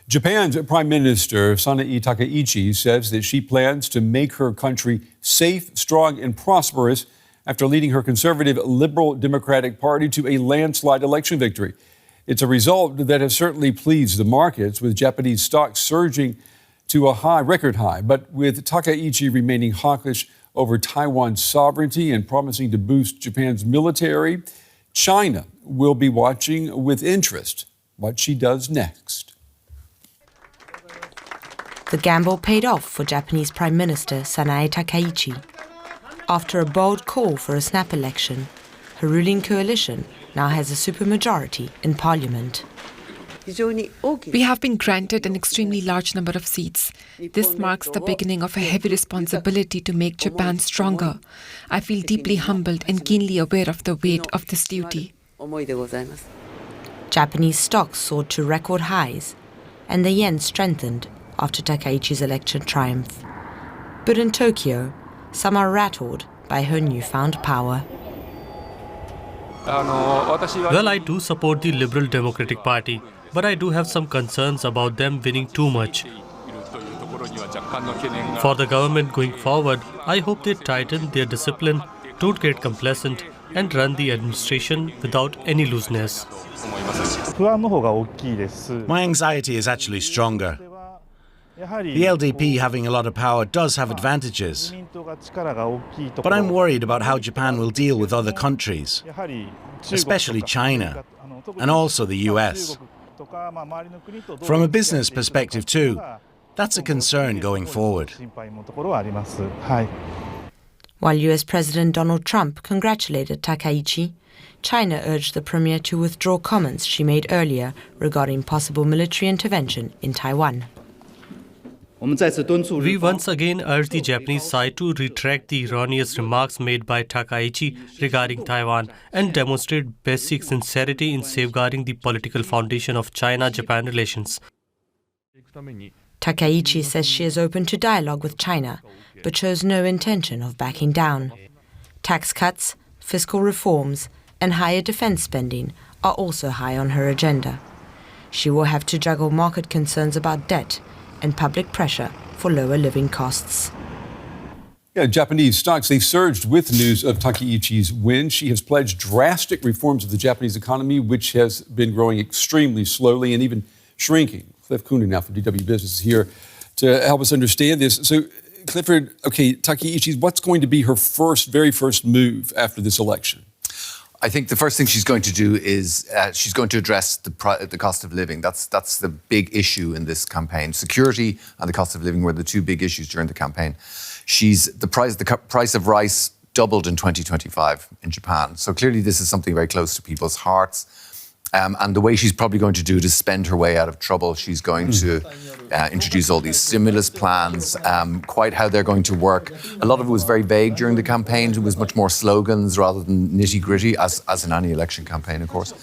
Japan's Prime Minister Sanae Takaichi says that she plans to make her country safe, strong, and prosperous after leading her conservative Liberal Democratic Party to a landslide election victory. It's a result that has certainly pleased the markets, with Japanese stocks surging to a record high. But with Takaichi remaining hawkish over Taiwan's sovereignty and promising to boost Japan's military, China will be watching with interest what she does next. The gamble paid off for Japanese Prime Minister Sanae Takaichi. After a bold call for a snap election, her ruling coalition now has a supermajority in parliament. We have been granted an extremely large number of seats. This marks the beginning of a heavy responsibility to make Japan stronger. I feel deeply humbled and keenly aware of the weight of this duty. Japanese stocks soared to record highs, and the yen strengthened after Takaichi's election triumph. But in Tokyo, some are rattled by her newfound power. Well, I do support the Liberal Democratic Party, but I do have some concerns about them winning too much. For the government going forward, I hope they tighten their discipline, don't get complacent, and run the administration without any looseness. My anxiety is actually stronger. The LDP having a lot of power does have advantages, but I'm worried about how Japan will deal with other countries, especially China, and also the US. From a business perspective too, that's a concern going forward. While US President Donald Trump congratulated Takaichi, China urged the premier to withdraw comments she made earlier regarding possible military intervention in Taiwan. We once again urge the Japanese side to retract the erroneous remarks made by Takaichi regarding Taiwan and demonstrate basic sincerity in safeguarding the political foundation of China-Japan relations. Takaichi says she is open to dialogue with China, but shows no intention of backing down. Tax cuts, fiscal reforms, and higher defense spending are also high on her agenda. She will have to juggle market concerns about debt and public pressure for lower living costs. Yeah, Japanese stocks, they surged with news of Takaichi's win. She has pledged drastic reforms of the Japanese economy, which has been growing extremely slowly and even shrinking. Coonan now from DW Business is here to help us understand this. So, Clifford, okay, Takaichi, what's going to be her very first move after this election? I think the first thing she's going to do is she's going to address the cost of living. That's the big issue in this campaign. Security and the cost of living were the two big issues during the campaign. The price of rice doubled in 2025 in Japan. So clearly this is something very close to people's hearts. And the way she's probably going to do it is spend her way out of trouble. She's going to introduce all these stimulus plans, quite how they're going to work. A lot of it was very vague during the campaign. It was much more slogans rather than nitty-gritty, as in any election campaign, of course.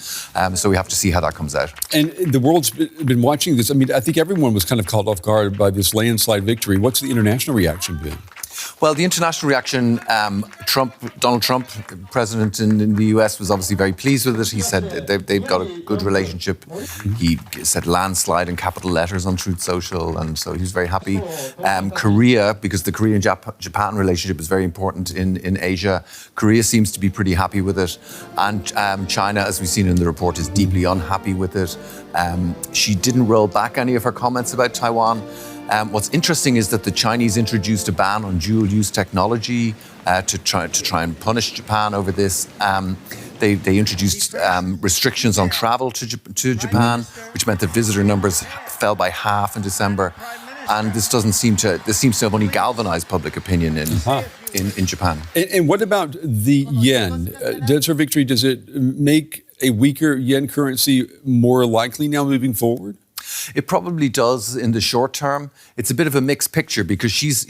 So we have to see how that comes out. And the world's been watching this. I mean, I think everyone was kind of caught off guard by this landslide victory. What's the international reaction been? Well, the international reaction, Donald Trump, president in the US, was obviously very pleased with it. He said they've got a good relationship. He said landslide in capital letters on Truth Social, and so he was very happy. Korea, because the Korean-Japan relationship is very important in Asia, Korea seems to be pretty happy with it. And China, as we've seen in the report, is deeply unhappy with it. She didn't roll back any of her comments about Taiwan. What's interesting is that the Chinese introduced a ban on dual-use technology to try and punish Japan over this. They introduced restrictions on travel to Japan, which meant that visitor numbers fell by half in December. And this seems to have only galvanized public opinion in Japan. And what about the yen? Does her victory, does it make a weaker yen currency more likely now moving forward? It probably does in the short term. It's a bit of a mixed picture because she's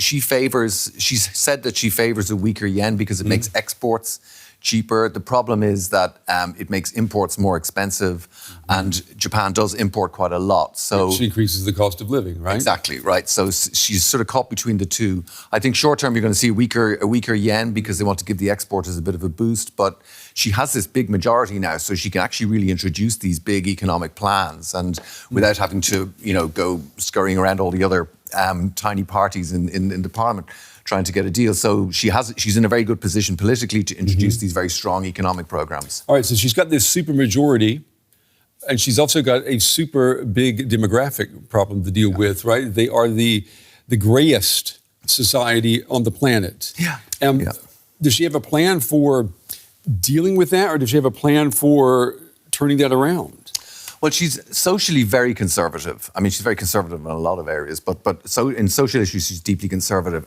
said that she favors a weaker yen because it makes exports cheaper. The problem is that it makes imports more expensive, and Japan does import quite a lot. So which increases the cost of living, right? Exactly, right. So she's sort of caught between the two. I think short term you're going to see a weaker yen because they want to give the exporters a bit of a boost. But she has this big majority now, so she can actually really introduce these big economic plans, and without having to, go scurrying around all the other tiny parties in the parliament trying to get a deal. So she's in a very good position politically to introduce these very strong economic programs. All right, so she's got this super majority, and she's also got a super big demographic problem to deal with, right? They are the grayest society on the planet. Does she have a plan for dealing with that, or does she have a plan for turning that around? Well, she's socially very conservative. I mean, she's very conservative in a lot of areas, but so in social issues, she's deeply conservative.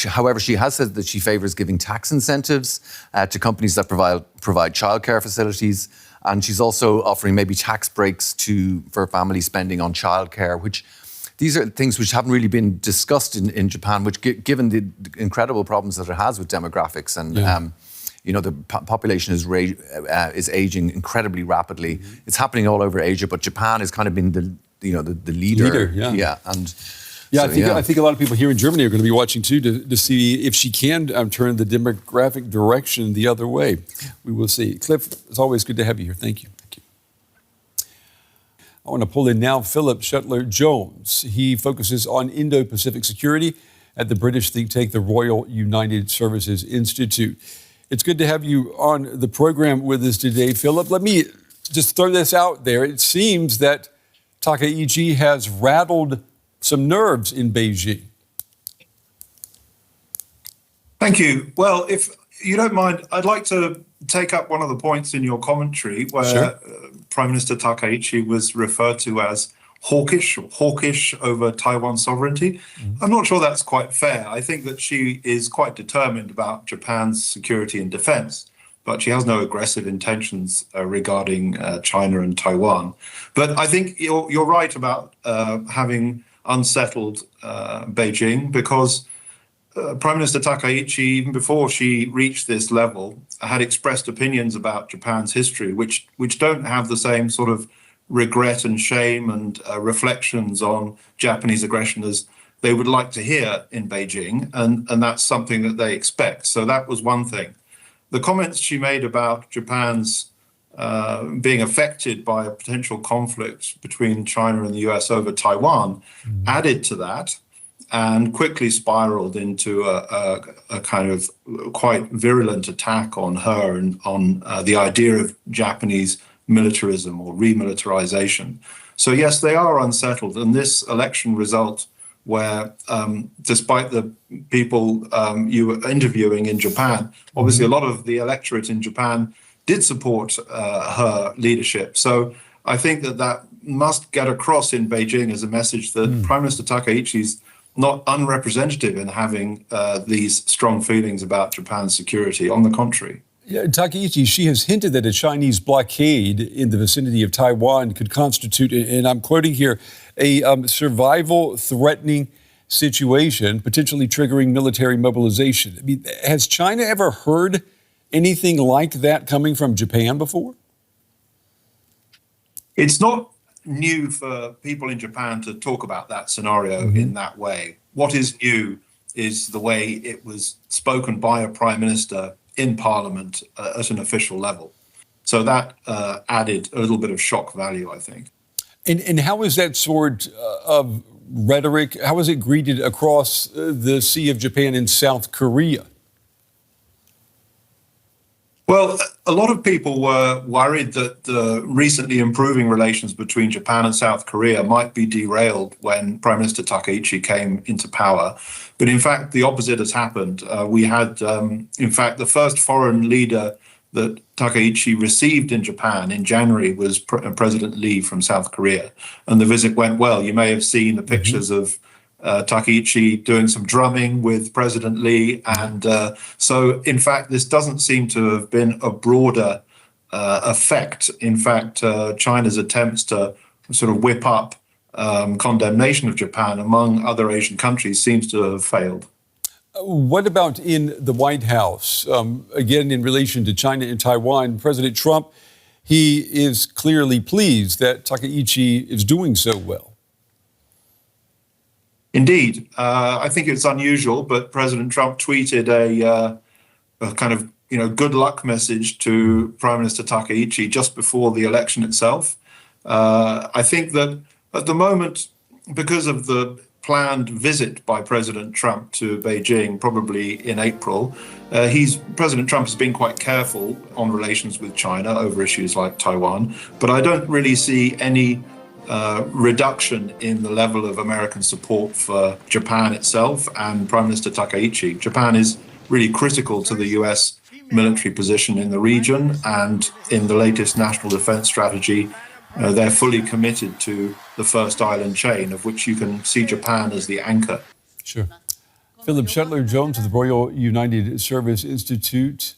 However, she has said that she favours giving tax incentives to companies that provide childcare facilities, and she's also offering maybe tax breaks for family spending on childcare, which these are things which haven't really been discussed in Japan, which given the incredible problems that it has with demographics and. The population is aging incredibly rapidly. It's happening all over Asia, but Japan has kind of been the leader. I think a lot of people here in Germany are going to be watching too to see if she can turn the demographic direction the other way. We will see. Cliff, it's always good to have you here. Thank you. I want to pull in now Philip Shetler-Jones. He focuses on Indo-Pacific security at the British think tank, the Royal United Services Institute. It's good to have you on the program with us today, Philip. Let me just throw this out there. It seems that Takaichi has rattled some nerves in Beijing. Thank you. Well, if you don't mind, I'd like to take up one of the points in your commentary where Prime Minister Takaichi was referred to as hawkish over Taiwan sovereignty. I'm not sure that's quite fair. I think that she is quite determined about Japan's security and defense, but she has no aggressive intentions regarding China and Taiwan. But I think you're right about having unsettled Beijing, because Prime Minister Takaichi, even before she reached this level, had expressed opinions about Japan's history, which don't have the same sort of regret and shame and reflections on Japanese aggression as they would like to hear in Beijing, and that's something that they expect. So that was one thing. The comments she made about Japan's being affected by a potential conflict between China and the US over Taiwan added to that and quickly spiraled into a kind of quite virulent attack on her and on the idea of Japanese militarism or remilitarization. So yes, they are unsettled. And this election result where, despite the people you were interviewing in Japan, obviously a lot of the electorate in Japan did support her leadership. So I think that must get across in Beijing as a message that Prime Minister Takaichi's not unrepresentative in having these strong feelings about Japan's security. On the contrary. Takaichi, she has hinted that a Chinese blockade in the vicinity of Taiwan could constitute, and I'm quoting here, a survival-threatening situation, potentially triggering military mobilization. I mean, has China ever heard anything like that coming from Japan before? It's not new for people in Japan to talk about that scenario in that way. What is new is the way it was spoken by a prime minister in Parliament at an official level. So that added a little bit of shock value, I think. And how is that sort of rhetoric, how is it greeted across the Sea of Japan in South Korea? Well, a lot of people were worried that the recently improving relations between Japan and South Korea might be derailed when Prime Minister Takaichi came into power. But in fact, the opposite has happened. We had, in fact, the first foreign leader that Takaichi received in Japan in January was President Lee from South Korea. And the visit went well. You may have seen the pictures of Takaichi doing some drumming with President Lee. And so, in fact, this doesn't seem to have been a broader effect. In fact, China's attempts to sort of whip up condemnation of Japan among other Asian countries seems to have failed. What about in the White House? Again, in relation to China and Taiwan, President Trump, he is clearly pleased that Takaichi is doing so well. Indeed. I think it's unusual, but President Trump tweeted a kind of good luck message to Prime Minister Takaichi just before the election itself. I think that at the moment, because of the planned visit by President Trump to Beijing, probably in April, President Trump has been quite careful on relations with China over issues like Taiwan. But I don't really see any reduction in the level of American support for Japan itself and Prime Minister Takaichi. Japan is really critical to the US military position in the region, and in the latest national defense strategy, they're fully committed to the first island chain, of which you can see Japan as the anchor. Sure. Philip Shetler-Jones of the Royal United Service Institute.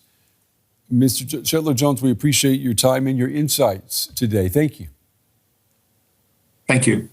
Mr. Shetler-Jones, we appreciate your time and your insights today. Thank you. Thank you.